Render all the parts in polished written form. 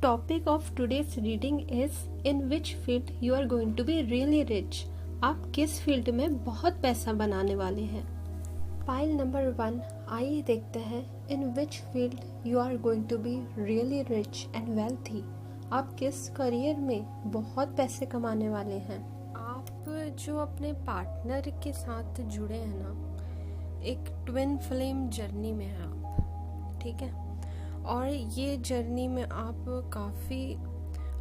Topic of today's reading is in which field you are going to be really rich. आप किस field में बहुत पैसा बनाने वाले हैं. File number 1. आइए देखते हैं in which field you are going to be really rich and wealthy. आप किस करियर में बहुत पैसे कमाने वाले हैं. आप जो अपने पार्टनर के साथ जुड़े हैं ना, एक ट्विन फ्लेम जर्नी में हैं आप, ठीक है. और ये जर्नी में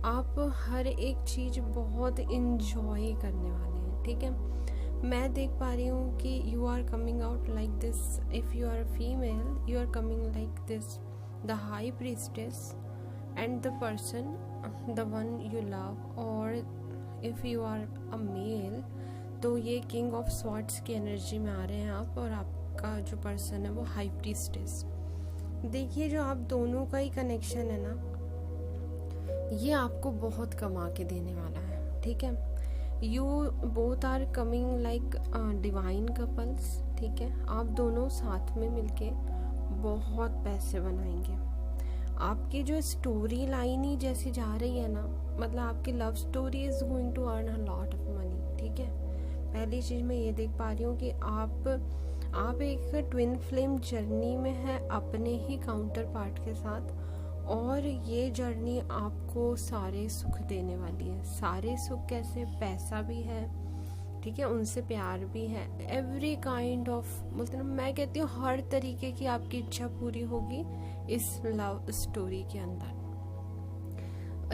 आप हर एक चीज़ बहुत इंजॉय करने वाले हैं, ठीक है. मैं देख पा रही हूँ कि you are coming out like this. If you are female, you are coming like this, the high priestess and the person, the one you love. और if you are a male, तो ये किंग ऑफ स्वॉर्ड्स की energy में आ रहे हैं आप, और आपका जो पर्सन है वो हाई प्रीस्टेस. देखिए, जो आप दोनों का ही कनेक्शन है ना, ये आपको बहुत कमा के देने वाला है, ठीक है. You both are coming like divine couples, ठीक है. आप दोनों साथ में मिलके बहुत पैसे बनाएंगे. आपकी जो स्टोरी लाइन ही जैसी जा रही है ना, मतलब आपकी love story is going to earn a lot of money, ठीक है. पहली चीज़ मैं ये देख पा रही हूँ कि आप एक ट्विन फ्लेम जर्नी में है अपने ही काउंटर पार्ट के साथ, और ये जर्नी आपको सारे सुख देने वाली है. सारे सुख कैसे? पैसा भी है, ठीक है, उनसे प्यार भी है, एवरी काइंड ऑफ, मतलब मैं कहती हूँ हर तरीके की आपकी इच्छा पूरी होगी इस लव स्टोरी के अंदर.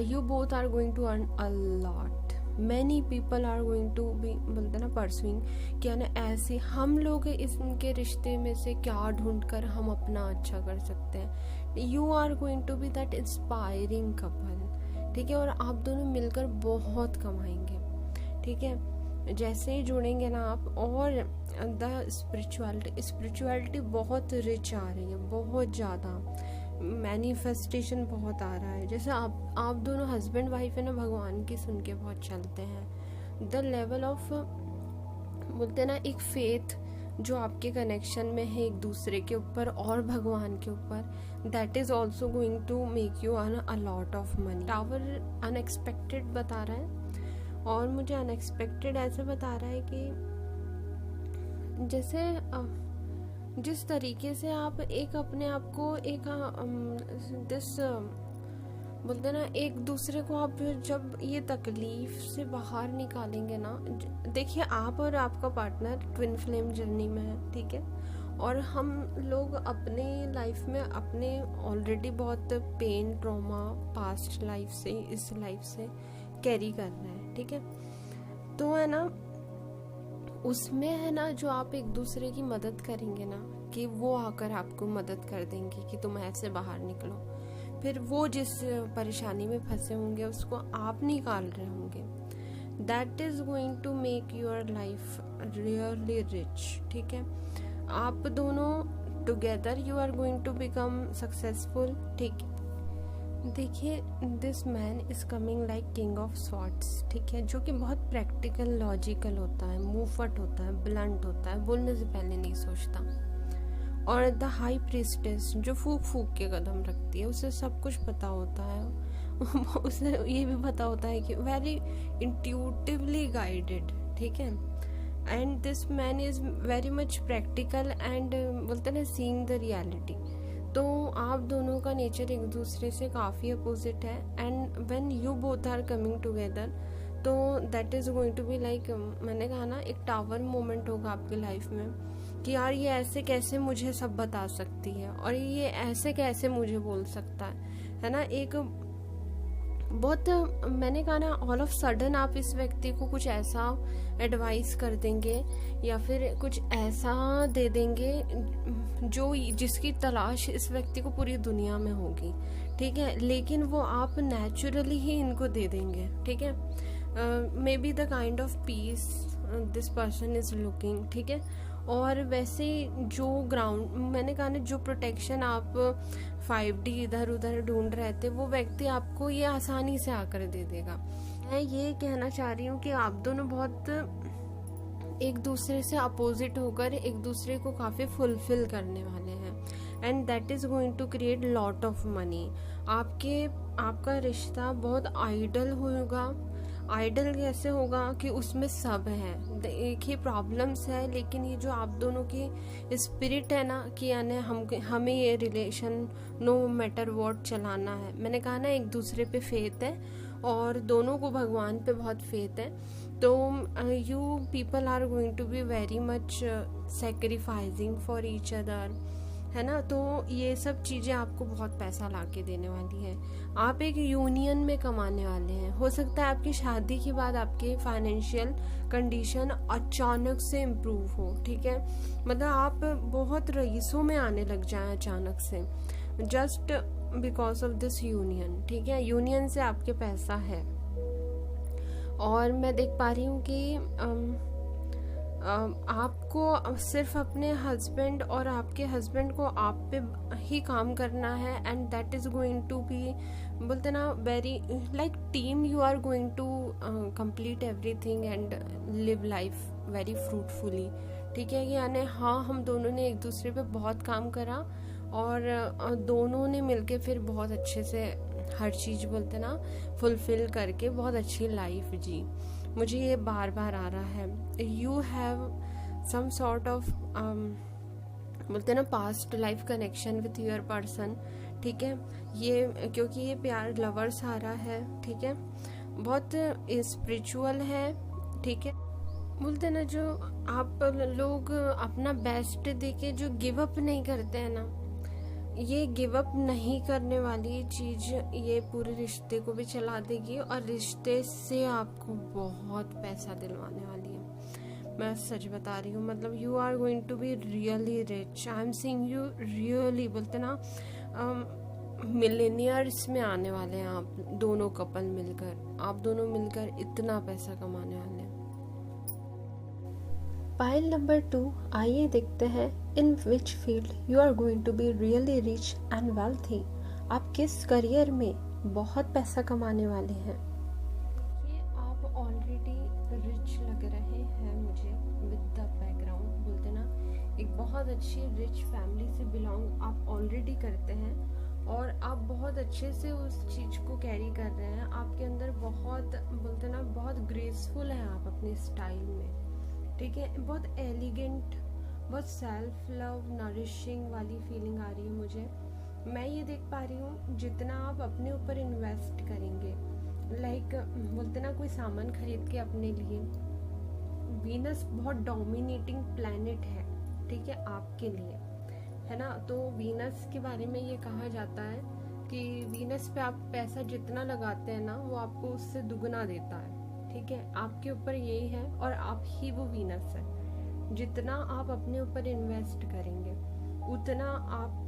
You both are going to earn a lot. Many people are going to be, बोलते ना, परसुइंग, क्या ना, ऐसे हम लोग इनके रिश्ते में से क्या ढूंढ कर हम अपना अच्छा कर सकते हैं. You are going to be that inspiring couple, ठीक है. और आप दोनों मिलकर बहुत कमाएंगे, ठीक है. जैसे ही जुड़ेंगे ना आप, और द स्पिरिचुअलिटी बहुत रिच आ रही है, बहुत ज़्यादा मैनिफेस्टेशन बहुत आ रहा है. जैसे आप दोनों हस्बैंड वाइफ है ना, भगवान की सुन के बहुत चलते हैं. द लेवल ऑफ, बोलते हैं ना, एक फेथ जो आपके कनेक्शन में है एक दूसरे के ऊपर और भगवान के ऊपर, that is also going to make you earn a lot of money. Tower unexpected बता रहा है, और मुझे अनएक्सपेक्टेड ऐसे बता रहा है कि जैसे जिस तरीके से आप एक अपने आप को एक बोलते ना, एक दूसरे को आप जब ये तकलीफ से बाहर निकालेंगे ना. देखिए, आप और आपका पार्टनर ट्विन फ्लेम जर्नी में है, ठीक है. और हम लोग अपने लाइफ में अपने ऑलरेडी बहुत पेन, ट्रॉमा पास्ट लाइफ से, इस लाइफ से कैरी कर रहे हैं, ठीक है. तो है ना, उसमें है ना, जो आप एक दूसरे की मदद करेंगे ना, कि वो आकर आपको मदद कर देंगे कि तुम ऐसे बाहर निकलो. फिर वो जिस परेशानी में फंसे होंगे उसको आप निकाल रहे होंगे. That is going to make your life really rich, ठीक है. आप दोनों together you are going to become successful, ठीक है. देखिए, this man is coming like king of swords, ठीक है, जो कि बहुत प्रैक्टिकल, लॉजिकल होता है, मूवफट होता है, ब्लंट होता है, बोलने से पहले नहीं सोचता. और द हाई प्रीस्टेस, जो फूक फूक के कदम रखती है, उसे सब कुछ पता होता है. उसे ये भी पता होता है कि वेरी इंट्यूटिवली गाइडेड, ठीक है. And this man is very much practical and, बोलते हैं, सीइंग द रियलिटी. तो आप दोनों का नेचर एक दूसरे से काफ़ी अपोजिट है. And when you both are coming together, तो that is going to be like, मैंने कहा ना, एक टावर मोमेंट होगा आपकी लाइफ में कि यार ये ऐसे कैसे मुझे सब बता सकती है, और ये ऐसे कैसे मुझे बोल सकता है ना. एक बहुत, मैंने कहा ना, ऑल ऑफ सडन आप इस व्यक्ति को कुछ ऐसा एडवाइस कर देंगे या फिर कुछ ऐसा दे देंगे जो जिसकी तलाश इस व्यक्ति को पूरी दुनिया में होगी, ठीक है. लेकिन वो आप नेचुरली ही इनको दे देंगे, ठीक है. May be the kind of peace this person is looking, ठीक है. और वैसे जो ग्राउंड, मैंने कहा ना, जो प्रोटेक्शन आप 5D इधर उधर ढूंढ रहे थे, वो व्यक्ति आपको ये आसानी से आकर दे देगा. मैं ये कहना चाह रही हूँ कि आप दोनों बहुत एक दूसरे से अपोजिट होकर एक दूसरे को काफ़ी फुलफिल करने वाले हैं. And that is going to create lot of money. आपके आपका रिश्ता बहुत आइडल होगा। आइडल कैसे होगा कि उसमें सब है, एक ही प्रॉब्लम्स है, लेकिन ये जो आप दोनों की स्पिरिट है ना कि यानी हमें ये रिलेशन नो मैटर व्हाट चलाना है। मैंने कहा ना, एक दूसरे पे फेथ है और दोनों को भगवान पे बहुत फेथ है। तो you people are going to be very much sacrificing for each other, है ना। तो ये सब चीज़ें आपको बहुत पैसा ला के देने वाली है। आप एक यूनियन में कमाने वाले हैं। हो सकता है आपकी शादी के बाद आपके फाइनेंशियल कंडीशन अचानक से इम्प्रूव हो, ठीक है। मतलब आप बहुत रईसों में आने लग जाएं अचानक से, just because of this union, ठीक है। यूनियन से आपके पैसा है। और मैं देख पा रही हूँ कि आपको सिर्फ अपने हस्बैंड और आपके हस्बैंड को आप पे ही काम करना है, and that is going to be, बोलते ना, very like team. You are going to complete everything and live life very fruitfully, ठीक है। यानी हाँ, हम दोनों ने एक दूसरे पे बहुत काम करा और दोनों ने मिलके फिर बहुत अच्छे से हर चीज़, बोलते ना, फुलफिल करके बहुत अच्छी लाइफ जी। मुझे ये बार बार आ रहा है। You have some sort of, बोलते ना, past life connection with your person, ठीक है। ये क्योंकि ये प्यार लवर्स आ रहा है, ठीक है, बहुत स्पिरिचुअल है, ठीक है। बोलते ना, जो आप लोग अपना बेस्ट देके जो गिव अप नहीं करते हैं ना, ये गिव अप नहीं करने वाली चीज़ ये पूरे रिश्ते को भी चला देगी और रिश्ते से आपको बहुत पैसा दिलवाने वाली है। मैं सच बता रही हूँ। मतलब you are going to be really rich. I am seeing you really, बोलते ना, मिलेनियर्स में आने वाले हैं आप दोनों कपल मिलकर। आप दोनों मिलकर इतना पैसा कमाने वाले हैं। पाइल नंबर 2, आइए देखते हैं in which field you are going to be really rich and wealthy. आप किस करियर में बहुत पैसा कमाने वाले हैं। ये आप ऑलरेडी रिच लग रहे हैं मुझे विद द बैकग्राउंड, बोलते ना, एक बहुत अच्छी रिच फैमिली से बिलोंग आप ऑलरेडी करते हैं और आप बहुत अच्छे से उस चीज़ को कैरी कर रहे हैं। आपके अंदर बहुत, बोलते ना, बहुत ग्रेसफुल है आप अपने स्टाइल में, ठीक है। बहुत एलिगेंट, बहुत सेल्फ लव नरिशिंग वाली फीलिंग आ रही है मुझे। मैं ये देख पा रही हूँ, जितना आप अपने ऊपर इन्वेस्ट करेंगे, लाइक बोलते ना, कोई सामान खरीद के अपने लिए, वीनस बहुत डोमिनेटिंग प्लैनेट है, ठीक है, आपके लिए, है ना। तो वीनस के बारे में ये कहा जाता है कि वीनस पे आप पैसा जितना लगाते हैं ना, वो आपको उससे दुगना देता है, ठीक है। आपके ऊपर यही है और आप ही वो वीनस है। जितना आप अपने ऊपर इन्वेस्ट करेंगे उतना आप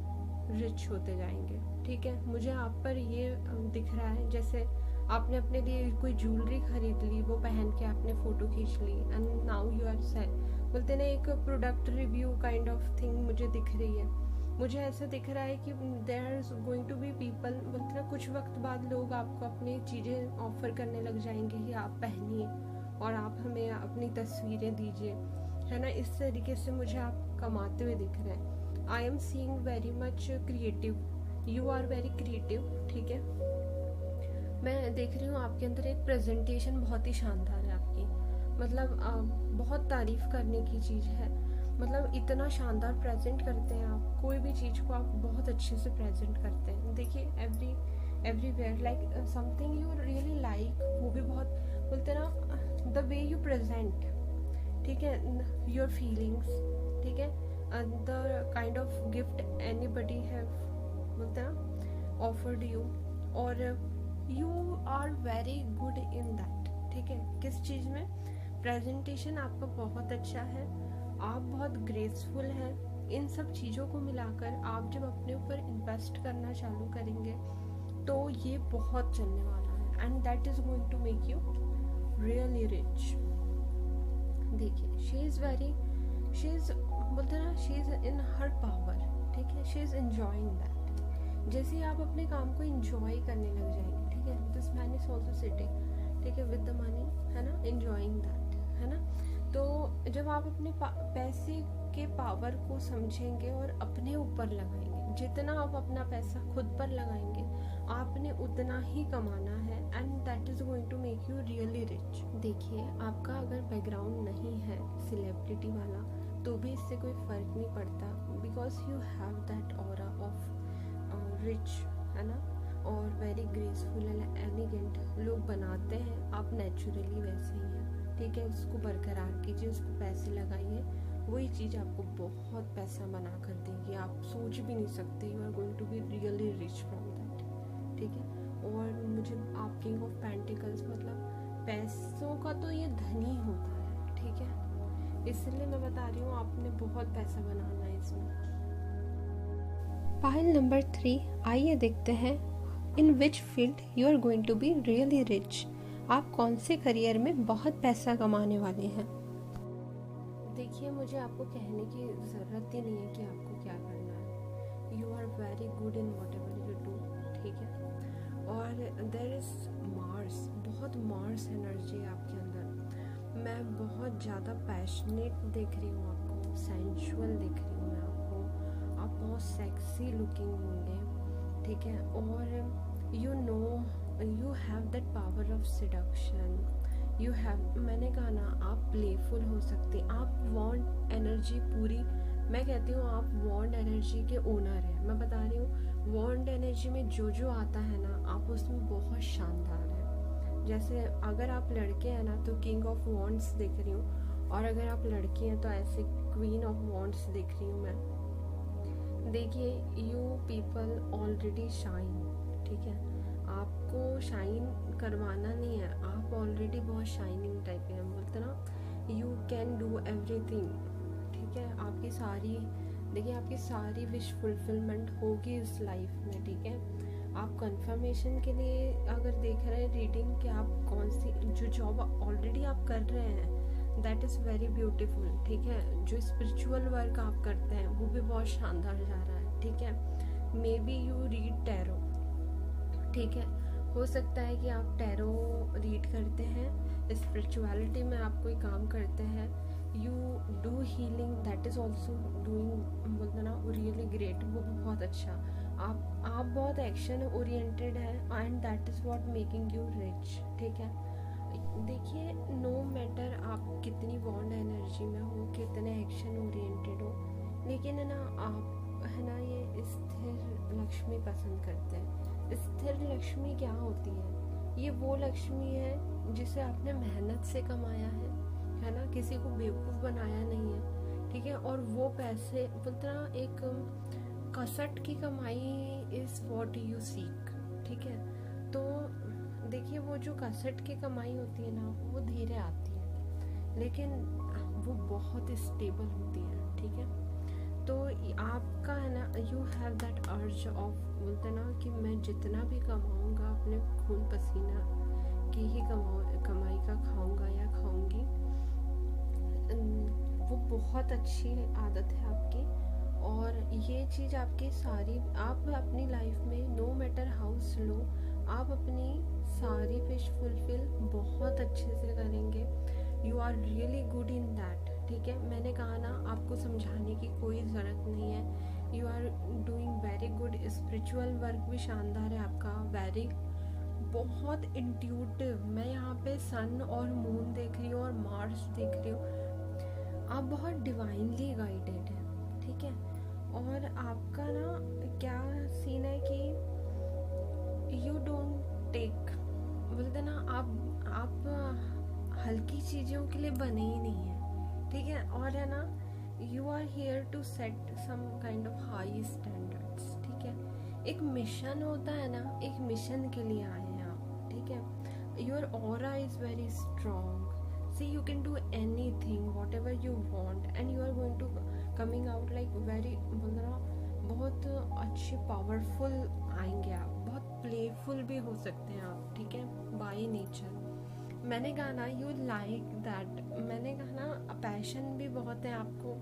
रिच होते जाएंगे, ठीक है। मुझे आप पर ये दिख रहा है, जैसे आपने अपने लिए कोई ज्वेलरी खरीद ली, वो पहन के आपने फोटो खींच ली, and now you are set, बोलते ना, एक product review kind of thing मुझे दिख रही है। मुझे ऐसा दिख रहा है कि there is going to be people, बोलते ना, कुछ वक्त बाद लोग आपको अपनी चीज़ें ऑफर करने लग जाएंगे कि आप पहनिए और आप हमें अपनी तस्वीरें दीजिए, है ना। इस तरीके से मुझे आप कमाते हुए दिख रहे हैं। I am seeing very much creative, you are very creative, ठीक है। मैं देख रही हूँ आपके अंदर एक प्रेजेंटेशन बहुत ही शानदार है आपकी, मतलब बहुत तारीफ करने की चीज़ है। मतलब इतना शानदार प्रेजेंट करते हैं आप, कोई भी चीज़ को आप बहुत अच्छे से प्रेजेंट करते हैं। देखिए everywhere like something you really like, वो भी बहुत, बोलते ना, द वे यू प्रेजेंट, ठीक है, योर फीलिंग्स, ठीक है, the kind of gift anybody have, बोलते ना, ऑफर्ड यू, और you are very good in that, ठीक है। किस चीज़ में? प्रेजेंटेशन आपका बहुत अच्छा है, आप बहुत ग्रेसफुल हैं। इन सब चीज़ों को मिलाकर आप जब अपने ऊपर इन्वेस्ट करना चालू करेंगे तो ये बहुत चलने वाला है, and that is going to make you really rich. देखिए, शी इज़ बोलते ना, she is in her power, ठीक है, शी इज़ एंजॉइंग दैट। जैसे ही आप अपने काम को एंजॉय करने लग जाएंगे, ठीक है, this man is also sitting, ठीक है, विद द मनी, है ना, एंजॉइंग दैट, है ना। तो जब आप अपने पैसे आपके पावर को समझेंगे और अपने ऊपर लगाएंगे। जितना आप अपना पैसा खुद पर लगाएंगे आपने उतना ही कमाना है, and that is going to make you really rich. देखिए, आपका अगर बैकग्राउंड नहीं है सेलिब्रिटी वाला तो भी इससे कोई फर्क नहीं पड़ता, because you have that aura of rich, है ना, और वेरी ग्रेसफुल एंड एलिगेंट लोग बनाते हैं। आप नेचुरली वैसे ही हैं, ठीक है। उसको बरकरार कीजिए, उस पर पैसे लगाइए, वही चीज़ आपको बहुत पैसा बना कर देगी। आप सोच भी नहीं सकते, you are going to be really rich from that, ठीक है। और मुझे आप किंग ऑफ पेंटिकल्स, मतलब पैसों का तो ये धनी होता है, ठीक है, इसलिए मैं बता रही हूँ आपने बहुत पैसा बनाना है इसमें। पाइल नंबर 3, आइए देखते हैं in which field you are going to be really rich. आप कौन से करियर में बहुत पैसा कमाने वाले हैं। देखिए, मुझे आपको कहने की ज़रूरत ही नहीं है कि आपको क्या करना है। You are very good in whatever you do, ठीक है। और देयर इज़ मार्स, बहुत मार्स एनर्जी है आपके अंदर। मैं बहुत ज़्यादा पैशनेट देख रही हूँ आपको, सेंशुअल देख रही हूँ मैं आपको। आप बहुत सेक्सी लुकिंग होंगे, ठीक है। और you know you have that power of seduction, you have, मैंने कहा ना, आप प्लेफुल हो सकते, आप वॉन्ट एनर्जी पूरी, मैं कहती हूँ आप वॉन्ट एनर्जी के ओनर हैं। मैं बता रही हूँ वॉन्ट एनर्जी में जो आता है ना, आप उसमें बहुत शानदार है। जैसे अगर आप लड़के हैं ना तो किंग ऑफ वॉन्ट्स देख रही हूँ, और अगर आप लड़की हैं तो ऐसे क्वीन ऑफ वॉन्ट्स देख रही हूँ मैं। देखिए, यू पीपल ऑलरेडी शाइन, ठीक है, आपको शाइन करवाना नहीं है, आप ऑलरेडी बहुत शाइनिंग टाइप के हैं, बोलते ना यू कैन डू एवरीथिंग, ठीक है। आपकी सारी, देखिए, आपकी सारी विश फुलफिलमेंट होगी इस लाइफ में, ठीक है। आप कंफर्मेशन के लिए अगर देख रहे हैं रीडिंग कि आप कौन सी जो जॉब ऑलरेडी आप कर रहे हैं दैट इज़ वेरी ब्यूटीफुल, ठीक है। जो स्पिरिचुअल वर्क आप करते हैं वो भी बहुत शानदार जा रहा है, ठीक है। May be you read tarot, ठीक है, हो सकता है कि आप टैरो रीड करते हैं, स्पिरिचुअलिटी में आप कोई काम करते हैं, you do healing, that is also doing, बोलते ना, रियली ग्रेट, वो भी बहुत अच्छा। आप बहुत एक्शन ओरिएंटेड है, and that is what making you rich, ठीक है। देखिए, नो मैटर आप कितनी बॉन्ड एनर्जी में हो, कितने एक्शन ओरिएंटेड हो, लेकिन है ना, आप है ना ये स्थिर लक्ष्मी पसंद करते हैं। स्थिर लक्ष्मी क्या होती है? ये वो लक्ष्मी है जिसे आपने मेहनत से कमाया है ना, किसी को बेवकूफ़ बनाया नहीं है, ठीक है। और वो पैसे, बोलते ना, एक कसट की कमाई इज़ व्हाट यू सीक, ठीक है। तो देखिए, वो जो कसट की कमाई होती है ना, वो धीरे आती है, लेकिन वो बहुत स्टेबल होती है, ठीक है। तो आपका है ना, यू हैव दैट अर्ज ऑफ, बोलते ना कि मैं जितना भी कमाऊँगा अपने खून पसीना की ही कमाई का खाऊँगा या खाऊँगी, वो बहुत अच्छी आदत है आपकी। और ये चीज़ आपकी सारी, आप अपनी लाइफ में नो मैटर हाउ स्लो, आप अपनी सारी विश फुलफिल बहुत अच्छे से करेंगे। You are really good in that, ठीक है। मैंने कहा ना, आपको समझाने की कोई ज़रूरत नहीं है, you are doing very good. Spiritual work भी शानदार है आपका, वेरी, बहुत इंट्यूटिव। मैं यहाँ पे सन और मून देख रही हूँ और मार्स देख रही हूँ, आप बहुत डिवाइनली गाइडेड हैं, ठीक है। और आपका ना क्या सीन है कि यू डोंट टेक, बोलते ना, आप हल्की चीज़ों के लिए बने ही नहीं हैं, ठीक है। और है ना, you are here to set some kind of high standards, ठीक है। एक मिशन होता है ना, एक मिशन के लिए आए हैं आप, ठीक है। Your aura is very strong, see you can do anything whatever you want, and you are going to coming out like very, बोलते ना, बहुत अच्छे पावरफुल आएंगे आप, बहुत प्लेफुल भी हो सकते हैं आप, ठीक है, बाय नेचर। मैंने कहा ना, यू लाइक दैट, मैंने कहा ना, पैशन भी बहुत है आपको,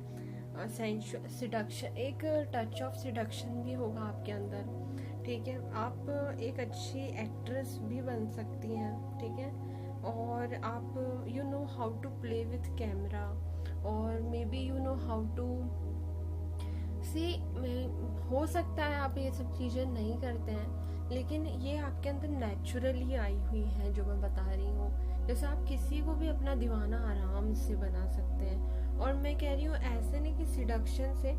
सिडक्शन, एक टच ऑफ सिडक्शन भी होगा आपके अंदर, ठीक है। आप एक अच्छी एक्ट्रेस भी बन सकती हैं, ठीक है। और आप you know how to play with camera, और maybe you know how to see. हो सकता है आप ये सब चीज़ें नहीं करते हैं, लेकिन ये आपके अंदर नेचुरली आई हुई हैं जो मैं बता रही हूँ। जैसे आप किसी को भी अपना दीवाना आराम से बना सकते हैं। और मैं कह रही हूँ ऐसे नहीं कि सिडक्शन से,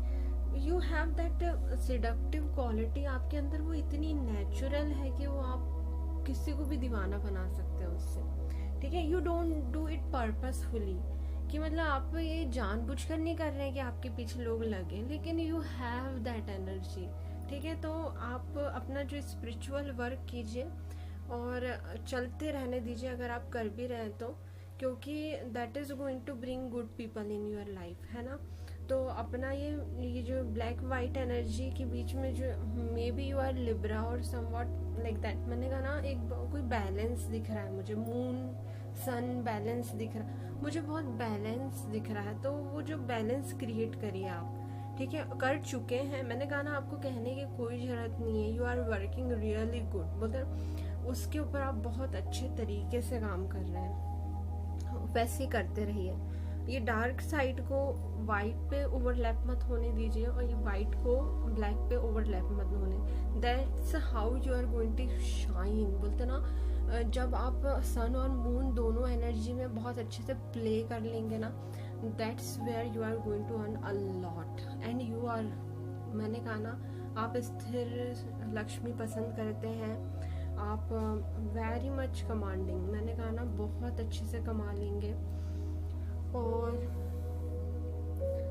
you have that seductive quality आपके अंदर, वो इतनी नेचुरल है कि वो आप किसी को भी दीवाना बना सकते हैं उससे। ठीक है, you don't do it purposefully, कि मतलब आप ये जानबूझकर नहीं कर रहे हैं कि आपके पीछे लोग लगे, लेकिन यू हैव दैट एनर्जी। ठीक है, तो आप अपना जो स्पिरिचुअल वर्क कीजिए और चलते रहने दीजिए अगर आप कर भी रहे हैं तो, क्योंकि that is going to bring good people in your life, है ना। तो अपना ये जो ब्लैक वाइट एनर्जी के बीच में जो maybe you are Libra और समवॉट लाइक दैट, मैंने कहा ना एक कोई बैलेंस दिख रहा है मुझे, मून सन बैलेंस दिख रहा है मुझे, बहुत बैलेंस दिख रहा है। तो वो जो बैलेंस क्रिएट करिए आप, ठीक है, कर चुके हैं। मैंने कहा ना आपको कहने की कोई जरूरत नहीं है, you are working really good, मतलब उसके ऊपर आप बहुत अच्छे तरीके से काम कर रहे हैं, वैसे ही करते रहिए। ये डार्क साइड को वाइट पे ओवरलैप मत होने दीजिए और ये वाइट को ब्लैक पे ओवरलैप मत होने। That's how you are going to shine. बोलते ना जब आप सन और मून दोनों एनर्जी में बहुत अच्छे से प्ले कर लेंगे ना, that's where you are going to earn a lot and you are, मैंने कहा ना आप स्थिर लक्ष्मी पसंद करते हैं, आप वेरी मच कमांडिंग, मैंने कहा ना बहुत अच्छे से कमा लेंगे। और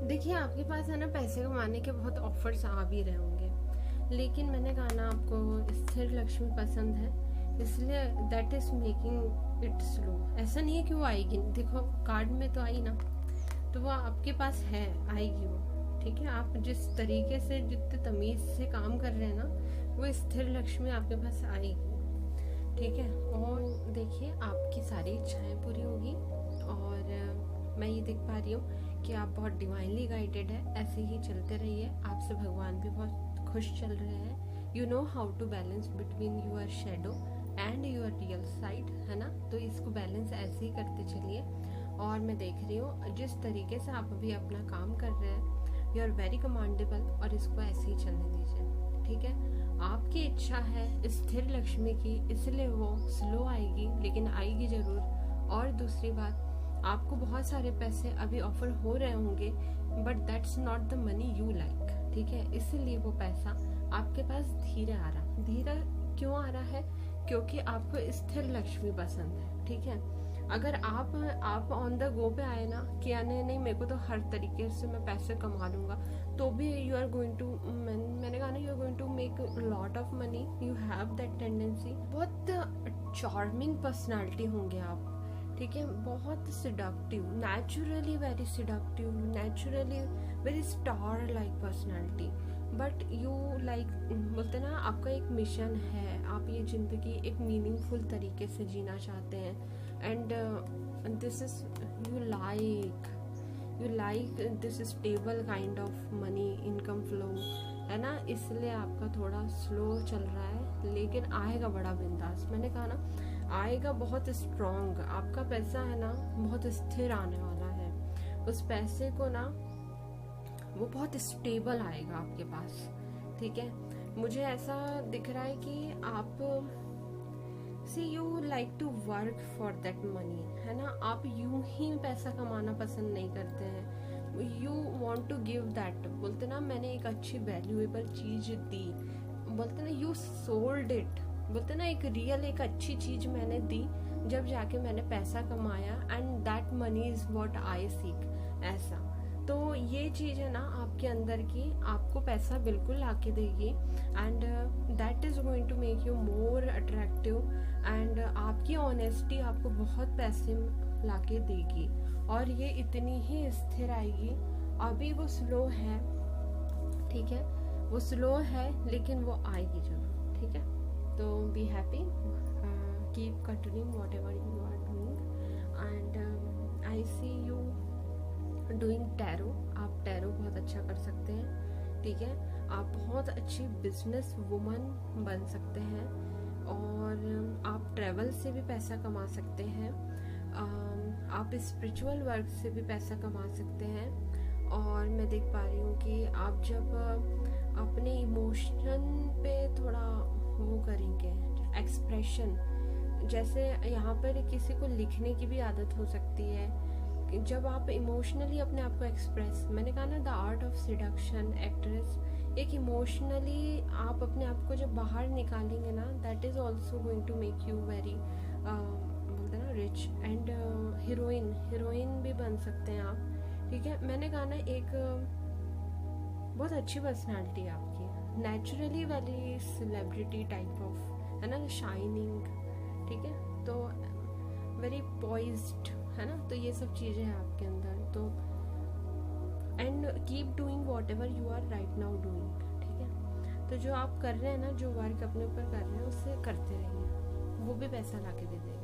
देखिए आपके पास है ना पैसे कमाने के बहुत ऑफर्स आ भी रहे होंगे, लेकिन मैंने कहा ना आपको स्थिर लक्ष्मी पसंद है, इसलिए that is making it slow. ऐसा नहीं है कि वो आएगी, देखो कार्ड में तो आई ना, तो वो आपके पास है, आएगी वो। ठीक है, आप जिस तरीके से जितने तमीज से काम कर रहे हैं ना, वो स्थिर लक्ष्मी आपके पास आएगी। ठीक है, और देखिए आपकी सारी इच्छाएं पूरी होगी। और मैं ये देख पा रही हूँ कि आप बहुत डिवाइनली गाइडेड है, ऐसे ही चलते रहिए, आपसे भगवान भी बहुत खुश चल रहे हैं। You know how to balance between your shadow and your real side, है ना। तो इसको बैलेंस ऐसे ही करते चलिए। और मैं देख रही हूँ जिस तरीके से आप अभी अपना काम कर रहे हैं, यू आर वेरी कमांडेबल, और इसको ऐसे ही चलने दीजिए। ठीक है, आपकी इच्छा है स्थिर लक्ष्मी की, इसलिए वो स्लो आएगी, लेकिन आएगी जरूर। और दूसरी बात, आपको बहुत सारे पैसे अभी ऑफर हो रहे होंगे, but that's not the money you like. ठीक है, इसलिए वो पैसा आपके पास धीरे आ रहा। धीरे क्यों आ रहा है? क्योंकि आपको स्थिर लक्ष्मी पसंद है। ठीक है, अगर आप ऑन द गो पे आए ना कि नहीं मेरे को तो हर तरीके से मैं पैसे कमा लूंगा, तो भी यू आर गोइंग टू, मैंने कहा ना you are going to make lot of money, you have that tendency. बहुत चार्मिंग पर्सनालिटी होंगे आप। ठीक है, बहुत seductive, naturally very seductive, naturally very star like personality, but you like, बोलते ना आपका एक मिशन है, आप ये जिंदगी एक मीनिंगफुल तरीके से जीना चाहते हैं, and this is you like this stable kind of money income flow, है ना। इसलिए आपका थोड़ा स्लो चल रहा है, लेकिन आएगा बड़ा बिंदास। मैंने कहा ना आएगा बहुत स्ट्रॉन्ग, आपका पैसा है ना बहुत स्थिर आने वाला है। उस पैसे को ना वो बहुत स्टेबल आएगा आपके पास। ठीक है, मुझे ऐसा दिख रहा है कि आप see you like to work for that money, है ना। आप यूं ही पैसा कमाना पसंद नहीं करते हैं, you want to give that. बोलते ना मैंने एक अच्छी वैल्यूएबल चीज दी, बोलते ना यू सोल्ड इट, बोलते ना एक रियल एक अच्छी चीज मैंने दी, जब जाके मैंने पैसा कमाया, and that money is what I seek. ऐसा तो ये चीज है ना आपके अंदर की, आपको पैसा बिल्कुल लाके देगी, and that is going to make you more attractive, एंड आपकी ऑनेस्टी आपको बहुत पैसे लाके देगी, और ये इतनी ही स्थिर आएगी। अभी वो स्लो है, ठीक है, वो स्लो है, लेकिन वो आएगी जरूर। ठीक है, तो be happy, keep continuing whatever you are doing, and I see you doing tarot. आप टैरो बहुत अच्छा कर सकते हैं। ठीक है, आप बहुत अच्छी बिजनेस वुमन बन सकते हैं, और आप ट्रैवल से भी पैसा कमा सकते हैं। आप स्पिरिचुअल वर्क से भी पैसा कमा सकते हैं। और मैं देख पा रही हूँ कि आप जब अपने इमोशन पे थोड़ा वो करेंगे एक्सप्रेशन, जैसे यहाँ पर किसी को लिखने की भी आदत हो सकती है, जब आप इमोशनली अपने आप को एक्सप्रेस, मैंने कहा ना the art of seduction actress, एक इमोशनली आप अपने आप को जब बाहर निकालेंगे ना, that is also going to make you very बोलते हैं ना रिच एंड हीरोइन भी बन सकते हैं आप, ठीक है। मैंने कहा ना एक बहुत अच्छी पर्सनालिटी है आपकी, नेचुरली वाली सेलिब्रिटी टाइप ऑफ, है ना, शाइनिंग, ठीक है, तो वेरी पॉइज्ड, है ना, तो ये सब चीज़ें हैं आपके अंदर। तो and keep doing whatever you are right now doing, ठीक है। तो जो आप कर रहे हैं ना, जो वर्क अपने ऊपर कर रहे हैं उससे करते रहिए, वो भी पैसा ला के दे देगा।